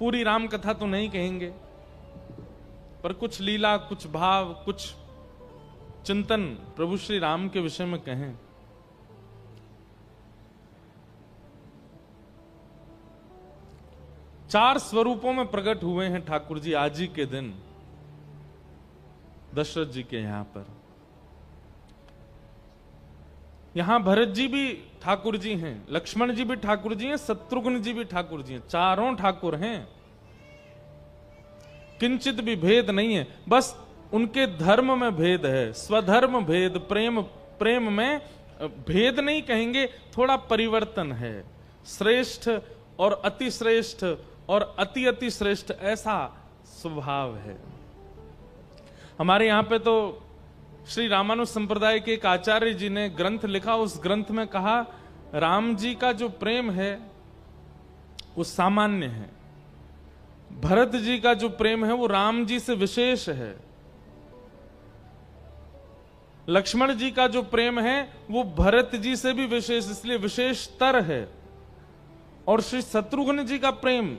पूरी राम कथा तो नहीं कहेंगे, पर कुछ लीला, कुछ भाव, कुछ चिंतन प्रभु श्री राम के विषय में कहें। चार स्वरूपों में प्रकट हुए हैं ठाकुर जी आज ही के दिन दशरथ जी के यहां पर। यहां भरत जी भी ठाकुर जी हैं, लक्ष्मण जी भी ठाकुर जी हैं, शत्रुघ्न जी भी ठाकुर जी हैं, चारों ठाकुर हैं। किंचित भी भेद नहीं है, बस उनके धर्म में भेद है, स्वधर्म भेद, प्रेम में भेद नहीं कहेंगे, थोड़ा परिवर्तन है। श्रेष्ठ और अति श्रेष्ठ और अति अति श्रेष्ठ, ऐसा स्वभाव है। हमारे यहां पे तो श्री रामानुज संप्रदाय के एक आचार्य जी ने ग्रंथ लिखा, उस ग्रंथ में कहा राम जी का जो प्रेम है वो सामान्य है, भरत जी का जो प्रेम है वो राम जी से विशेष है, लक्ष्मण जी का जो प्रेम है वो भरत जी से भी विशेष, इसलिए विशेषतर है, और श्री शत्रुघ्न जी का प्रेम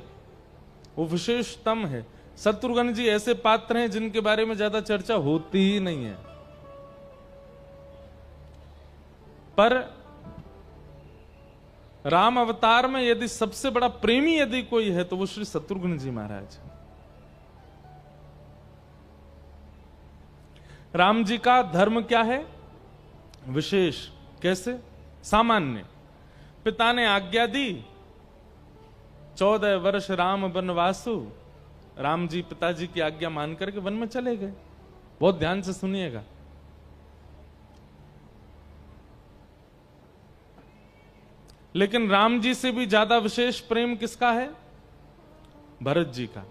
वो विशेषतम है। शत्रुघ्न जी ऐसे पात्र हैं जिनके बारे में ज्यादा चर्चा होती ही नहीं है, पर राम अवतार में यदि सबसे बड़ा प्रेमी यदि कोई है तो वो श्री शत्रुघ्न जी महाराज। राम जी का धर्म क्या है? विशेष। कैसे? सामान्य। पिता ने आज्ञा दी, 14 वर्ष राम वनवासु, राम जी पिताजी की आज्ञा मान करके वन में चले गए। बहुत ध्यान से सुनिएगा। लेकिन राम जी से भी ज्यादा विशेष प्रेम किसका है? भरत जी का।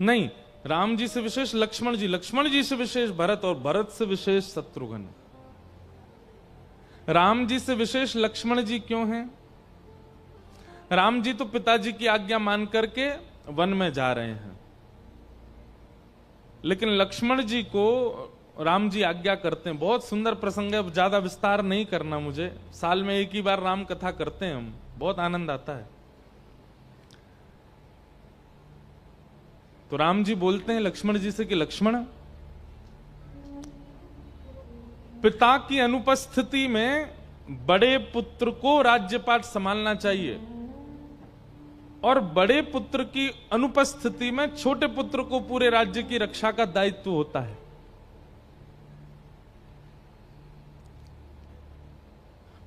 नहीं, राम जी से विशेष लक्ष्मण जी, लक्ष्मण जी से विशेष भरत, और भरत से विशेष शत्रुघ्न। राम जी से विशेष लक्ष्मण जी क्यों हैं? राम जी तो पिताजी की आज्ञा मान करके वन में जा रहे हैं, लेकिन लक्ष्मण जी को राम जी आज्ञा करते हैं। बहुत सुंदर प्रसंग है, ज्यादा विस्तार नहीं करना मुझे, साल में एक ही बार राम कथा करते हैं हम, बहुत आनंद आता है। तो राम जी बोलते हैं लक्ष्मण जी से कि लक्ष्मण, पिता की अनुपस्थिति में बड़े पुत्र को राज्यपाट संभालना चाहिए, और बड़े पुत्र की अनुपस्थिति में छोटे पुत्र को पूरे राज्य की रक्षा का दायित्व होता है।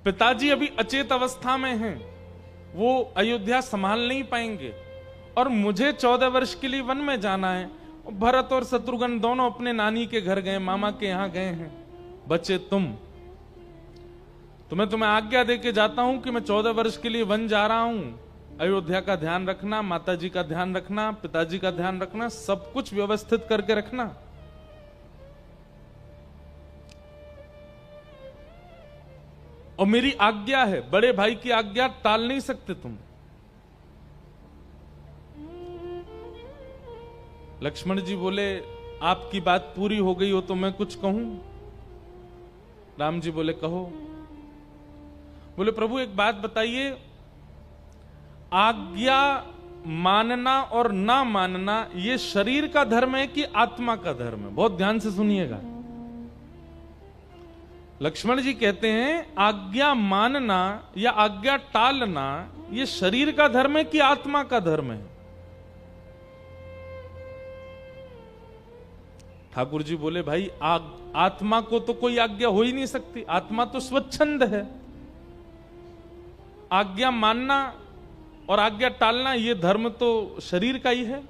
पिताजी अभी अचेत अवस्था में हैं, वो अयोध्या संभाल नहीं पाएंगे, और मुझे 14 वर्ष के लिए वन में जाना है। भरत और शत्रुघ्न दोनों अपने नानी के घर गए, मामा के यहां गए हैं। बच्चे तो मैं तुम्हें आज्ञा देके जाता हूं कि मैं 14 वर्ष के लिए वन जा रहा हूं। अयोध्या का ध्यान रखना, माताजी का ध्यान रखना, पिताजी का ध्यान रखना, सब कुछ व्यवस्थित करके रखना। और मेरी आज्ञा है, बड़े भाई की आज्ञा टाल नहीं सकते तुम। लक्ष्मण जी बोले, आपकी बात पूरी हो गई हो तो मैं कुछ कहूं? राम जी बोले, कहो। बोले, प्रभु एक बात बताइए, आज्ञा मानना और ना मानना ये शरीर का धर्म है कि आत्मा का धर्म है? बहुत ध्यान से सुनिएगा। लक्ष्मण जी कहते हैं आज्ञा मानना या आज्ञा टालना ये शरीर का धर्म है कि आत्मा का धर्म है? ठाकुर जी बोले, भाई आत्मा को तो कोई आज्ञा हो ही नहीं सकती, आत्मा तो स्वच्छंद है। आज्ञा मानना और आज्ञा टालना ये धर्म तो शरीर का ही है,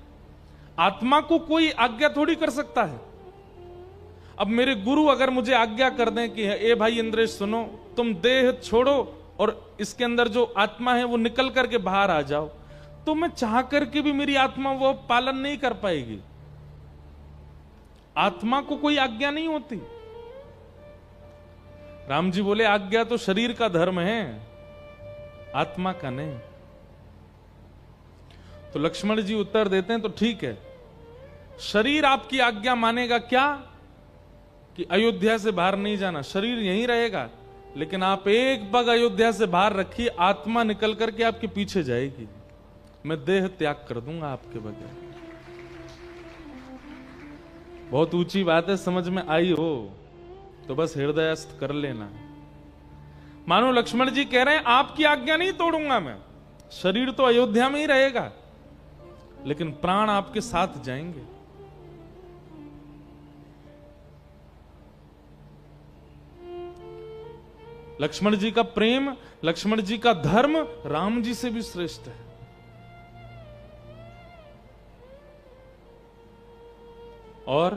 आत्मा को कोई आज्ञा थोड़ी कर सकता है। अब मेरे गुरु अगर मुझे आज्ञा कर दें कि ए भाई इंद्रेश सुनो, तुम देह छोड़ो और इसके अंदर जो आत्मा है वो निकल करके बाहर आ जाओ, तो मैं चाह करके भी मेरी आत्मा वो पालन नहीं कर पाएगी। आत्मा को कोई आज्ञा नहीं होती। राम जी बोले, आज्ञा तो शरीर का धर्म है, आत्मा का नहीं। तो लक्ष्मण जी उत्तर देते हैं, तो ठीक है, शरीर आपकी आज्ञा मानेगा क्या कि अयोध्या से बाहर नहीं जाना, शरीर यहीं रहेगा, लेकिन आप एक पग अयोध्या से बाहर रखिए, आत्मा निकल करके आपके पीछे जाएगी। मैं देह त्याग कर दूंगा आपके बगैर। बहुत ऊंची बात है, समझ में आई हो तो बस हृदयस्थ कर लेना। मानो लक्ष्मण जी कह रहे हैं आपकी आज्ञा नहीं तोड़ूंगा मैं, शरीर तो अयोध्या में ही रहेगा लेकिन प्राण आपके साथ जाएंगे। लक्ष्मण जी का प्रेम, लक्ष्मण जी का धर्म राम जी से भी श्रेष्ठ है। और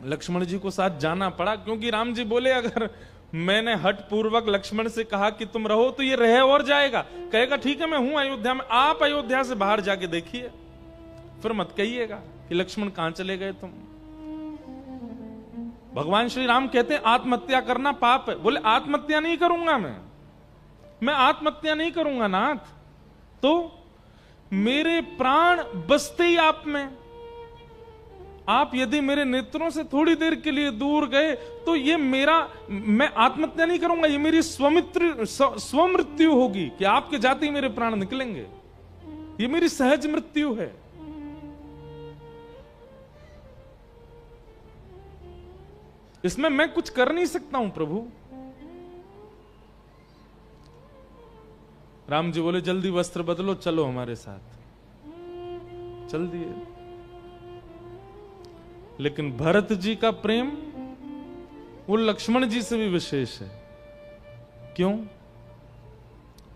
लक्ष्मण जी को साथ जाना पड़ा क्योंकि राम जी बोले अगर मैंने हट पूर्वक लक्ष्मण से कहा कि तुम रहो तो ये रहे और जाएगा, कहेगा ठीक है मैं हूं अयोध्या में, आप अयोध्या से बाहर जाके देखिए, फिर मत कहिएगा कि लक्ष्मण कहां चले गए तुम। भगवान श्री राम कहते हैं आत्महत्या करना पाप है। बोले आत्महत्या नहीं करूंगा मैं आत्महत्या नहीं करूंगा नाथ, तो मेरे प्राण बसते ही आप में, आप यदि मेरे नेत्रों से थोड़ी देर के लिए दूर गए तो ये मेरा, मैं आत्महत्या नहीं करूंगा, ये मेरी स्वमृत्यु होगी कि आपके जाते ही मेरे प्राण निकलेंगे, ये मेरी सहज मृत्यु है। इसमें मैं कुछ कर नहीं सकता हूं प्रभु। राम जी बोले जल्दी वस्त्र बदलो, चलो हमारे साथ। चल दिए। लेकिन भरत जी का प्रेम वो लक्ष्मण जी से भी विशेष है। क्यों?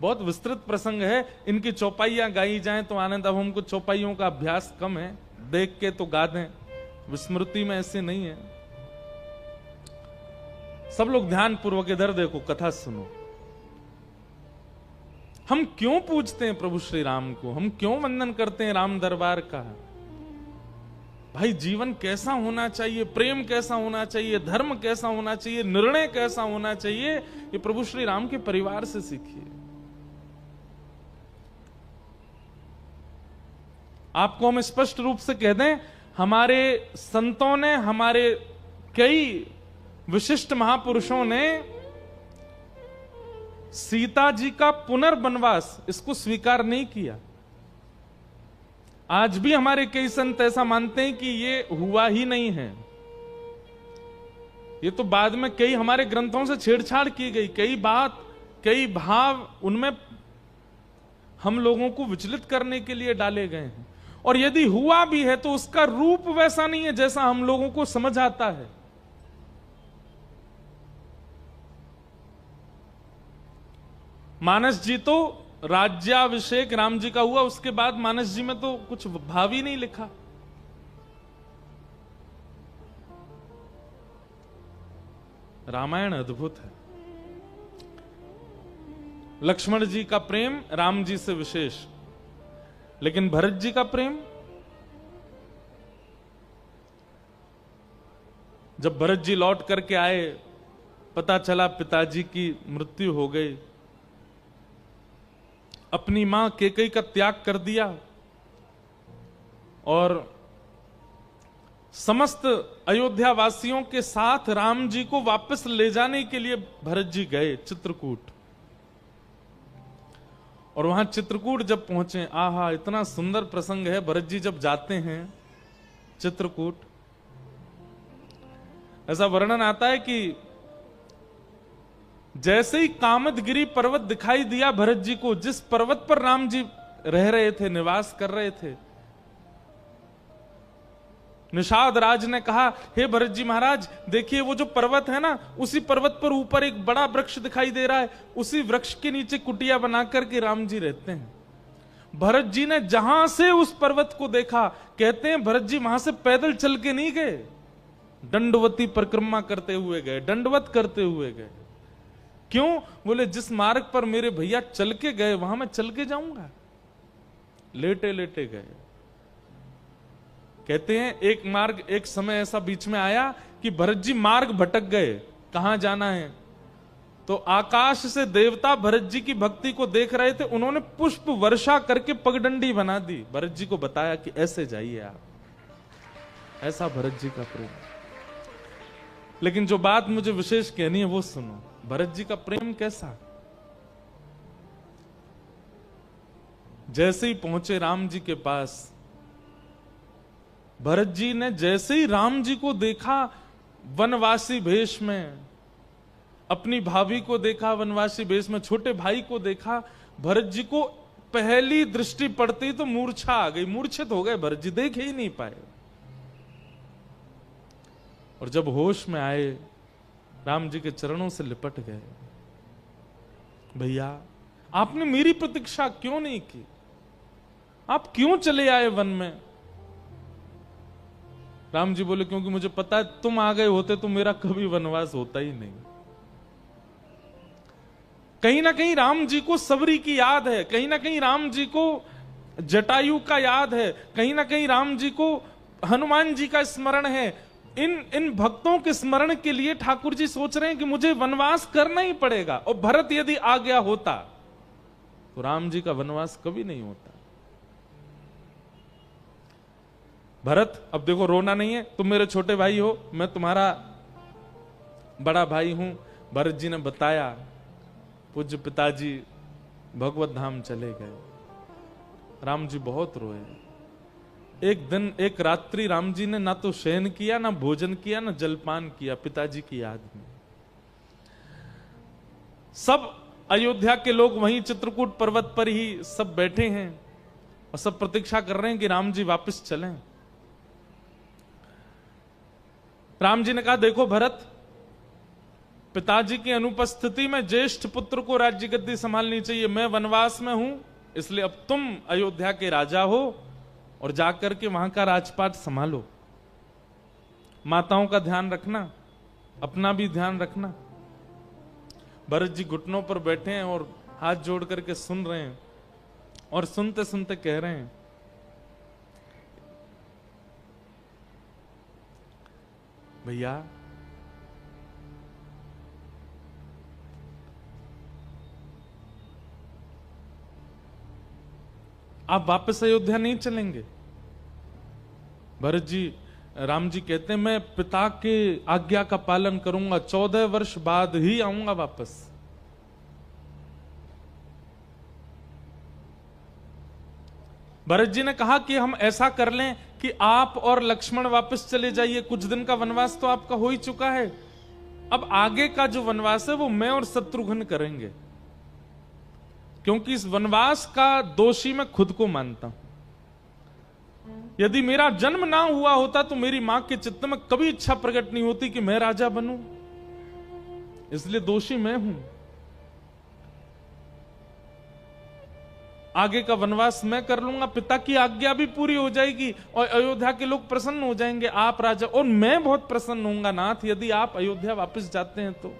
बहुत विस्तृत प्रसंग है, इनकी चौपाइयां गाई जाएं तो आनंद। अब हमको चौपाइयों का अभ्यास कम है, देख के तो गा दें, विस्मृति में ऐसे नहीं है। सब लोग ध्यान पूर्वक इधर देखो, कथा सुनो। हम क्यों पूजते हैं प्रभु श्री राम को, हम क्यों वंदन करते हैं राम दरबार का? भाई जीवन कैसा होना चाहिए, प्रेम कैसा होना चाहिए, धर्म कैसा होना चाहिए, निर्णय कैसा होना चाहिए, ये प्रभु श्री राम के परिवार से सीखिए। आपको हम स्पष्ट रूप से कह दें, हमारे संतों ने, हमारे कई विशिष्ट महापुरुषों ने सीता जी का पुनर्वनवास इसको स्वीकार नहीं किया। आज भी हमारे कई संत ऐसा मानते हैं कि ये हुआ ही नहीं है। ये तो बाद में कई हमारे ग्रंथों से छेड़छाड़ की गई, कई बात, कई भाव उनमें हम लोगों को विचलित करने के लिए डाले गए हैं। और यदि हुआ भी है तो उसका रूप वैसा नहीं है जैसा हम लोगों को समझ आता है। मानस जी तो राज्याभिषेक राम जी का हुआ, उसके बाद मानस जी में तो कुछ भाव ही नहीं लिखा। रामायण अद्भुत है। लक्ष्मण जी का प्रेम राम जी से विशेष, लेकिन भरत जी का प्रेम, जब भरत जी लौट करके आए, पता चला पिताजी की मृत्यु हो गई, अपनी मां कैकेयी का त्याग कर दिया और समस्त अयोध्या वासियों के साथ राम जी को वापस ले जाने के लिए भरत जी गए चित्रकूट। और वहां चित्रकूट जब पहुंचे, आहा इतना सुंदर प्रसंग है। भरत जी जब जाते हैं चित्रकूट, ऐसा वर्णन आता है कि जैसे ही कामदगिरी पर्वत दिखाई दिया भरत जी को, जिस पर्वत पर राम जी रह रहे थे, निवास कर रहे थे, निषाद राज ने कहा, हे भरत जी महाराज देखिए वो जो पर्वत है ना, उसी पर्वत पर ऊपर एक बड़ा वृक्ष दिखाई दे रहा है, उसी वृक्ष के नीचे कुटिया बनाकर के राम जी रहते हैं। भरत जी ने जहां से उस पर्वत को देखा, कहते हैं भरत जी वहां से पैदल चल के नहीं गए, दंडवती परिक्रमा करते हुए गए, दंडवत करते हुए गए। क्यों? बोले जिस मार्ग पर मेरे भैया चल के गए वहां मैं चल के जाऊंगा। लेटे लेटे गए। कहते हैं एक मार्ग, एक समय ऐसा बीच में आया कि भरत जी मार्ग भटक गए, कहां जाना है। तो आकाश से देवता भरत जी की भक्ति को देख रहे थे, उन्होंने पुष्प वर्षा करके पगडंडी बना दी, भरत जी को बताया कि ऐसे जाइए आप। ऐसा भरत जी का प्रेम। लेकिन जो बात मुझे विशेष कहनी है वो सुनो। भरत जी का प्रेम कैसा? जैसे ही पहुंचे राम जी के पास, भरत जी ने जैसे ही राम जी को देखा वनवासी भेष में, अपनी भाभी को देखा वनवासी भेष में, छोटे भाई को देखा, भरत जी को पहली दृष्टि पड़ती तो मूर्छा आ गई, मूर्छित हो गए भरत जी, देख ही नहीं पाए। और जब होश में आए राम जी के चरणों से लिपट गए, भैया आपने मेरी प्रतीक्षा क्यों नहीं की? आप क्यों चले आए वन में? राम जी बोले क्योंकि मुझे पता है तुम आ गए होते तो मेरा कभी वनवास होता ही नहीं। कहीं ना कहीं राम जी को सबरी की याद है, कहीं ना कहीं राम जी को जटायु का याद है, कहीं ना कहीं राम जी को हनुमान जी का स्मरण है। इन भक्तों के स्मरण के लिए ठाकुर जी सोच रहे हैं कि मुझे वनवास करना ही पड़ेगा, और भरत यदि आ गया होता तो राम जी का वनवास कभी नहीं होता। भरत अब देखो रोना नहीं है, तुम मेरे छोटे भाई हो, मैं तुम्हारा बड़ा भाई हूं। भरत जी ने बताया, पूज्य पिताजी भगवत धाम चले गए। राम जी बहुत रोए। एक दिन एक रात्रि राम जी ने ना तो शयन किया, ना भोजन किया, ना जलपान किया, पिताजी की याद में। सब अयोध्या के लोग वहीं चित्रकूट पर्वत पर ही सब बैठे हैं और सब प्रतीक्षा कर रहे हैं कि राम जी वापस चलें। राम जी ने कहा, देखो भरत, पिताजी की अनुपस्थिति में ज्येष्ठ पुत्र को राज्य गद्दी संभालनी चाहिए। मैं वनवास में हूं, इसलिए अब तुम अयोध्या के राजा हो और जाकर के वहां का राजपाट संभालो। माताओं का ध्यान रखना, अपना भी ध्यान रखना। भरत जी घुटनों पर बैठे हैं और हाथ जोड़ करके सुन रहे हैं, और सुनते सुनते कह रहे हैं, भैया आप वापस अयोध्या नहीं चलेंगे? भरत जी, राम जी कहते हैं, मैं पिता के आज्ञा का पालन करूंगा, 14 वर्ष बाद ही आऊंगा वापस। भरत जी ने कहा कि हम ऐसा कर लें कि आप और लक्ष्मण वापस चले जाइए, कुछ दिन का वनवास तो आपका हो ही चुका है, अब आगे का जो वनवास है वो मैं और शत्रुघ्न करेंगे, क्योंकि इस वनवास का दोषी मैं खुद को मानता हूं। यदि मेरा जन्म ना हुआ होता तो मेरी मां के चित्त में कभी इच्छा प्रकट नहीं होती कि मैं राजा बनूं, इसलिए दोषी मैं हूं। आगे का वनवास मैं कर लूंगा, पिता की आज्ञा भी पूरी हो जाएगी और अयोध्या के लोग प्रसन्न हो जाएंगे, आप राजा, और मैं बहुत प्रसन्न होऊंगा नाथ यदि आप अयोध्या वापस जाते हैं तो।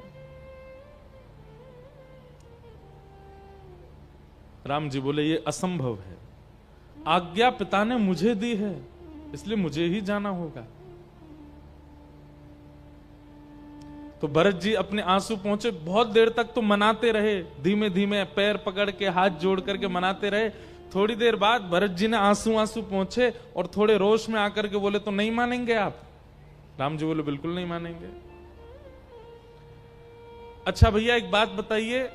राम जी बोले, ये असंभव है, आज्ञा पिता ने मुझे दी है, इसलिए मुझे ही जाना होगा। तो भरत जी अपने आंसू पहुंचे, बहुत देर तक तो मनाते रहे, धीमे धीमे पैर पकड़ के हाथ जोड़ करके मनाते रहे। थोड़ी देर बाद भरत जी ने आंसू आंसू पहुंचे और थोड़े रोष में आकर के बोले, तो नहीं मानेंगे आप? राम जी बोले, बिल्कुल नहीं मानेंगे। अच्छा भैया एक बात बताइए,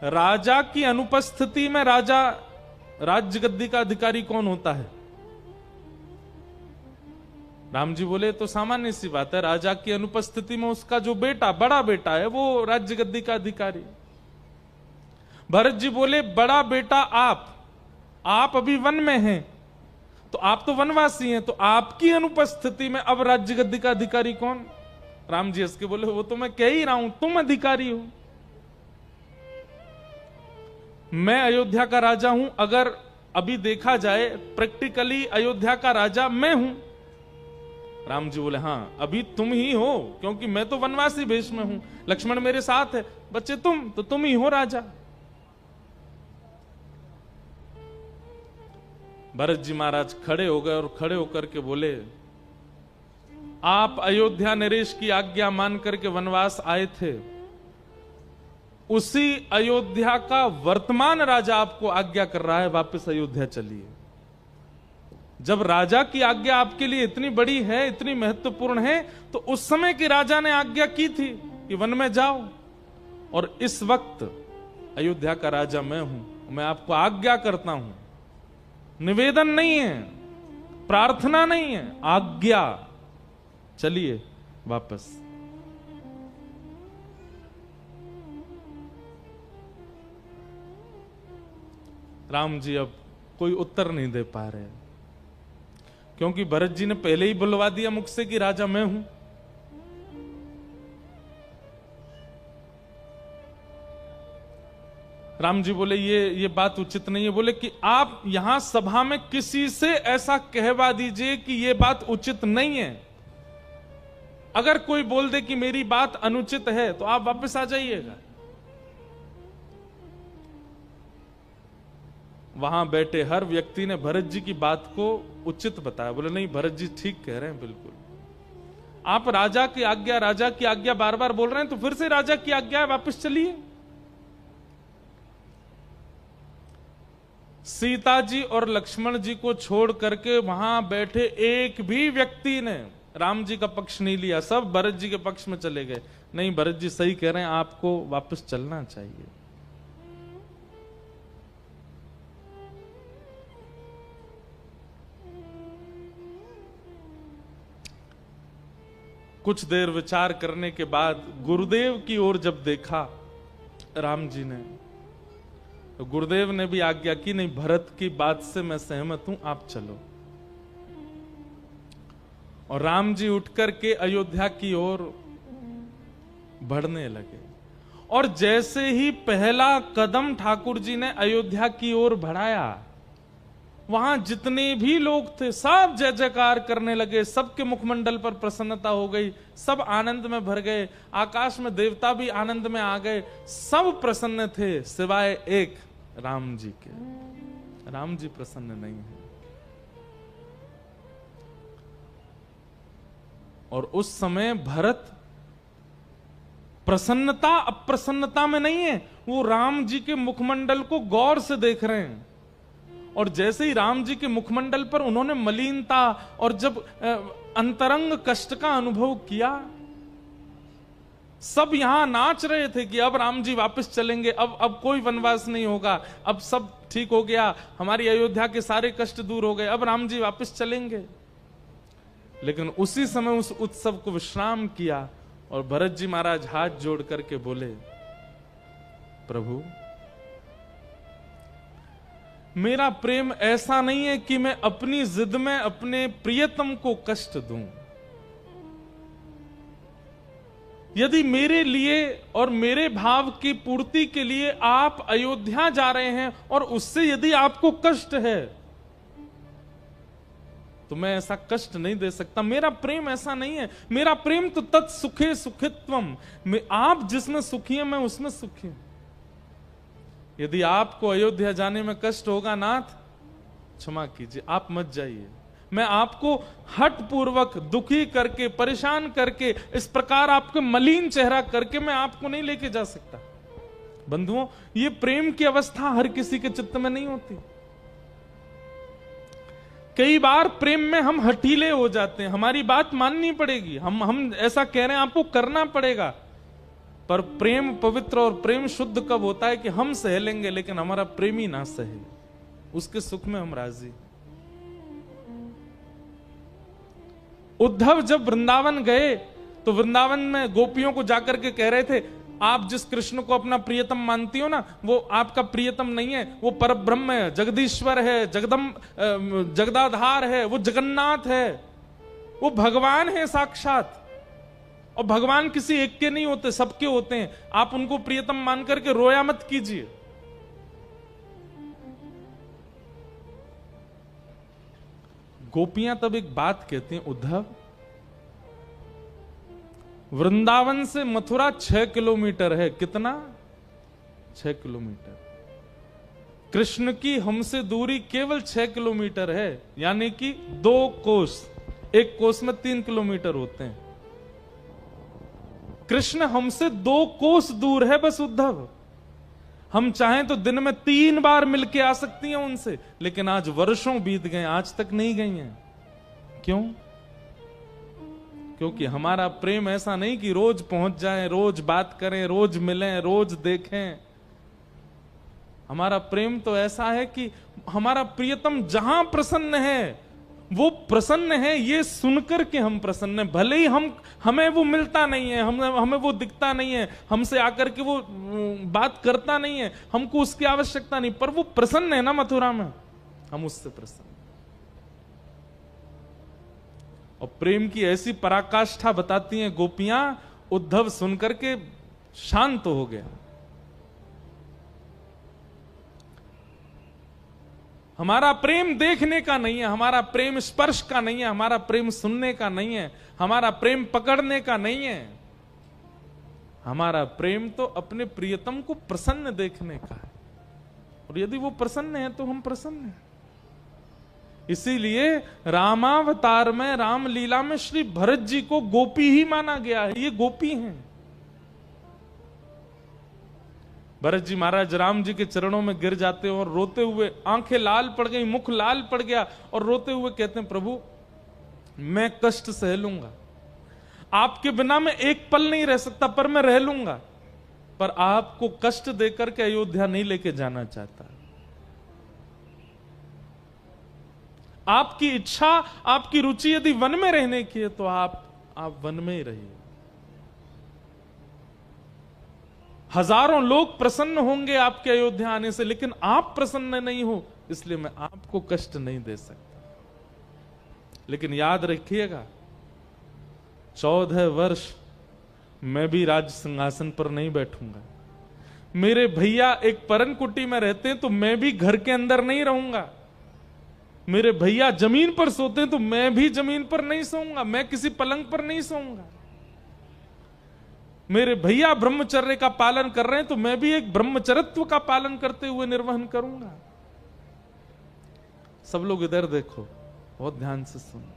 राजा की अनुपस्थिति में राज्य गद्दी का अधिकारी कौन होता है? राम जी बोले, तो सामान्य सी बात है, राजा की अनुपस्थिति में उसका जो बेटा, बड़ा बेटा है, वो राज्य गद्दी का अधिकारी। भरत जी बोले, बड़ा बेटा आप अभी वन में हैं, तो आप तो वनवासी हैं, तो आपकी अनुपस्थिति में अब राज्य गद्दी का अधिकारी कौन? राम जी हंस के बोले, वो तो मैं कह ही रहा हूं, तुम अधिकारी हो, मैं अयोध्या का राजा हूं। अगर अभी देखा जाए प्रैक्टिकली अयोध्या का राजा मैं हूं। राम जी बोले, हां अभी तुम ही हो, क्योंकि मैं तो वनवासी वेश में हूं, लक्ष्मण मेरे साथ है, बच्चे तुम ही हो राजा। भरत जी महाराज खड़े हो गए और खड़े होकर के बोले, आप अयोध्या नरेश की आज्ञा मान करके वनवास आए थे, उसी अयोध्या का वर्तमान राजा आपको आज्ञा कर रहा है, वापस अयोध्या चलिए। जब राजा की आज्ञा आपके लिए इतनी बड़ी है, इतनी महत्वपूर्ण है, तो उस समय के राजा ने आज्ञा की थी कि वन में जाओ, और इस वक्त अयोध्या का राजा मैं हूं, मैं आपको आज्ञा करता हूं। निवेदन नहीं है, प्रार्थना नहीं है, आज्ञा। चलिए वापस। राम जी अब कोई उत्तर नहीं दे पा रहे, क्योंकि भरत जी ने पहले ही बुलवा दिया मुख से कि राजा मैं हूं। राम जी बोले ये बात उचित नहीं है। बोले कि आप यहां सभा में किसी से ऐसा कहवा दीजिए कि ये बात उचित नहीं है। अगर कोई बोल दे कि मेरी बात अनुचित है तो आप वापस आ जाइएगा। वहां बैठे हर व्यक्ति ने भरत जी की बात को उचित बताया। बोले नहीं, भरत जी ठीक कह रहे हैं, बिल्कुल। आप राजा की आज्ञा बार बार बोल रहे हैं, तो फिर से राजा की आज्ञा है, वापस चलिए। सीता जी और लक्ष्मण जी को छोड़ करके वहां बैठे एक भी व्यक्ति ने राम जी का पक्ष नहीं लिया, सब भरत जी के पक्ष में चले गए। नहीं, भरत जी सही कह रहे हैं, आपको वापस चलना चाहिए। कुछ देर विचार करने के बाद गुरुदेव की ओर जब देखा राम जी ने, तो गुरुदेव ने भी आज्ञा की, नहीं, भरत की बात से मैं सहमत हूं, आप चलो। और राम जी उठकर के अयोध्या की ओर बढ़ने लगे। और जैसे ही पहला कदम ठाकुर जी ने अयोध्या की ओर बढ़ाया, वहां जितने भी लोग थे सब जय जयकार करने लगे, सबके मुखमंडल पर प्रसन्नता हो गई, सब आनंद में भर गए। आकाश में देवता भी आनंद में आ गए, सब प्रसन्न थे सिवाय एक राम जी के। राम जी प्रसन्न नहीं है। और उस समय भरत प्रसन्नता अप्रसन्नता में नहीं है, वो राम जी के मुखमंडल को गौर से देख रहे हैं। और जैसे ही राम जी के मुखमंडल पर उन्होंने मलिनता और जब अंतरंग कष्ट का अनुभव किया, सब यहां नाच रहे थे कि अब राम जी वापस चलेंगे, अब कोई वनवास नहीं होगा, अब सब ठीक हो गया, हमारी अयोध्या के सारे कष्ट दूर हो गए, अब राम जी वापस चलेंगे। लेकिन उसी समय उस उत्सव को विश्राम किया और भरत जी महाराज हाथ जोड़ करके बोले, प्रभु, मेरा प्रेम ऐसा नहीं है कि मैं अपनी जिद में अपने प्रियतम को कष्ट दूं। यदि मेरे लिए और मेरे भाव की पूर्ति के लिए आप अयोध्या जा रहे हैं और उससे यदि आपको कष्ट है, तो मैं ऐसा कष्ट नहीं दे सकता। मेरा प्रेम ऐसा नहीं है। मेरा प्रेम तो तत्सुखे सुखित्वम, आप जिसमें सुखी है मैं उसमें सुखी हूं। यदि आपको अयोध्या जाने में कष्ट होगा नाथ, क्षमा कीजिए, आप मत जाइए। मैं आपको हठ पूर्वक दुखी करके, परेशान करके, इस प्रकार आपके मलिन चेहरा करके मैं आपको नहीं लेके जा सकता। बंधुओं, ये प्रेम की अवस्था हर किसी के चित्त में नहीं होती। कई बार प्रेम में हम हठीले हो जाते हैं, हमारी बात माननी पड़ेगी, हम ऐसा कह रहे हैं, आपको करना पड़ेगा। पर प्रेम पवित्र और प्रेम शुद्ध कब होता है कि हम सह लेंगे लेकिन हमारा प्रेमी ना सहे, उसके सुख में हम राजी। उद्धव जब वृंदावन गए तो वृंदावन में गोपियों को जाकर के कह रहे थे, आप जिस कृष्ण को अपना प्रियतम मानती हो ना, वो आपका प्रियतम नहीं है, वो परब्रह्म है, जगदीश्वर है, जगदाधार है, वो जगन्नाथ है, वो भगवान है साक्षात। और भगवान किसी एक के नहीं होते, सबके होते हैं। आप उनको प्रियतम मान करके रोया मत कीजिए। गोपियां तब एक बात कहती हैं, उद्धव, वृंदावन से मथुरा 6 किलोमीटर है। कितना? 6 किलोमीटर। कृष्ण की हमसे दूरी केवल 6 किलोमीटर है, यानी कि 2 कोस, एक कोस में 3 किलोमीटर होते हैं। कृष्ण हमसे 2 कोस दूर है बस उद्धव। हम चाहें तो दिन में 3 बार मिलके आ सकती हैं उनसे, लेकिन आज वर्षों बीत गए, आज तक नहीं गई हैं। क्यों? क्योंकि हमारा प्रेम ऐसा नहीं कि रोज पहुंच जाएं, रोज बात करें, रोज मिलें, रोज देखें। हमारा प्रेम तो ऐसा है कि हमारा प्रियतम जहां प्रसन्न है वो प्रसन्न है, ये सुनकर के हम प्रसन्न हैं। भले ही हमें वो मिलता नहीं है, हमें वो दिखता नहीं है, हमसे आकर के वो बात करता नहीं है, हमको उसकी आवश्यकता नहीं, पर वो प्रसन्न है ना मथुरा में, हम उससे प्रसन्न। और प्रेम की ऐसी पराकाष्ठा बताती हैं गोपियां, उद्धव सुनकर के शांत हो गया। हमारा प्रेम देखने का नहीं है, हमारा प्रेम स्पर्श का नहीं है, हमारा प्रेम सुनने का नहीं है, हमारा प्रेम पकड़ने का नहीं है। हमारा प्रेम तो अपने प्रियतम को प्रसन्न देखने का है, और यदि वो प्रसन्न है तो हम प्रसन्न हैं। इसीलिए रामावतार में, रामलीला में श्री भरत जी को गोपी ही माना गया है। ये गोपी हैं। भरत जी महाराज राम जी के चरणों में गिर जाते हैं और रोते हुए, आंखें लाल पड़ गई, मुख लाल पड़ गया, और रोते हुए कहते हैं, प्रभु मैं कष्ट सह लूंगा, आपके बिना मैं एक पल नहीं रह सकता, पर मैं रह लूंगा, पर आपको कष्ट देकर के अयोध्या नहीं लेके जाना चाहता। आपकी इच्छा, आपकी रुचि यदि वन में रहने की है तो आप वन में ही रहिए। हजारों लोग प्रसन्न होंगे आपके अयोध्या आने से, लेकिन आप प्रसन्न नहीं हो, इसलिए मैं आपको कष्ट नहीं दे सकता। लेकिन याद रखिएगा, 14 वर्ष मैं भी राज सिंहासन पर नहीं बैठूंगा। मेरे भैया एक परन कुटी में रहते हैं तो मैं भी घर के अंदर नहीं रहूंगा। मेरे भैया जमीन पर सोते हैं तो मैं भी जमीन पर नहीं सोऊंगा, मैं किसी पलंग पर नहीं सोऊंगा। मेरे भैया ब्रह्मचर्य का पालन कर रहे हैं तो मैं भी एक ब्रह्मचर्यत्व का पालन करते हुए निर्वहन करूंगा। सब लोग इधर देखो, बहुत ध्यान से सुनो।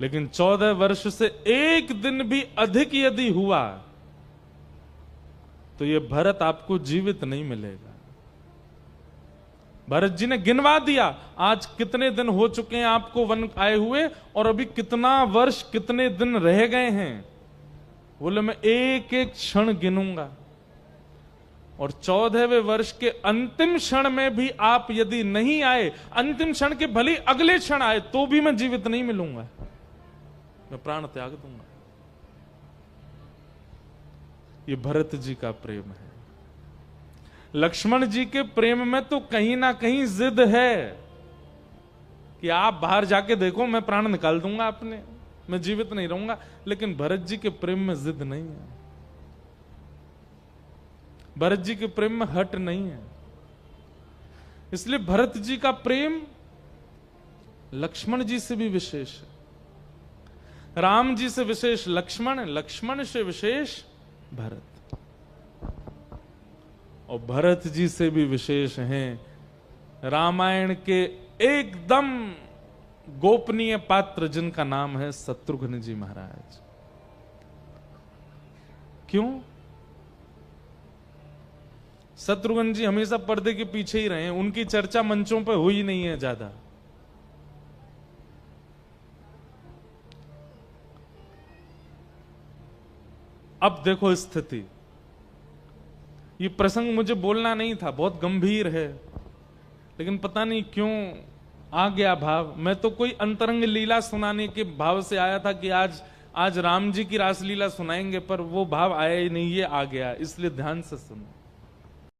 लेकिन 14 वर्ष से एक दिन भी अधिक यदि हुआ तो ये भरत आपको जीवित नहीं मिलेगा। भरत जी ने गिनवा दिया, आज कितने दिन हो चुके हैं आपको वन आए हुए, और अभी कितना वर्ष, कितने दिन रह गए हैं। बोले मैं एक एक क्षण गिनूंगा, और 14वें वर्ष के अंतिम क्षण में भी आप यदि नहीं आए, अंतिम क्षण के भले अगले क्षण आए, तो भी मैं जीवित नहीं मिलूंगा, मैं प्राण त्याग दूंगा। ये भरत जी का प्रेम है। लक्ष्मण जी के प्रेम में तो कहीं ना कहीं जिद है कि आप बाहर जाके देखो, मैं प्राण निकाल दूंगा अपने, मैं जीवित नहीं रहूंगा। लेकिन भरत जी के प्रेम में जिद नहीं है, भरत जी के प्रेम में हट नहीं है। इसलिए भरत जी का प्रेम लक्ष्मण जी से भी विशेष है। राम जी से विशेष लक्ष्मण, लक्ष्मण से विशेष भरत, और भरत जी से भी विशेष हैं रामायण के एकदम गोपनीय पात्र जिनका नाम है शत्रुघ्न जी महाराज। क्यों? शत्रुघ्न जी हमेशा पर्दे के पीछे ही रहे हैं, उनकी चर्चा मंचों पर हुई नहीं है ज्यादा। अब देखो स्थिति, ये प्रसंग मुझे बोलना नहीं था, बहुत गंभीर है, लेकिन पता नहीं क्यों आ गया भाव। मैं तो कोई अंतरंग लीला सुनाने के भाव से आया था कि आज राम जी की रासलीला सुनाएंगे, पर वो भाव आया ही नहीं, ये आ गया। इसलिए ध्यान से सुनो।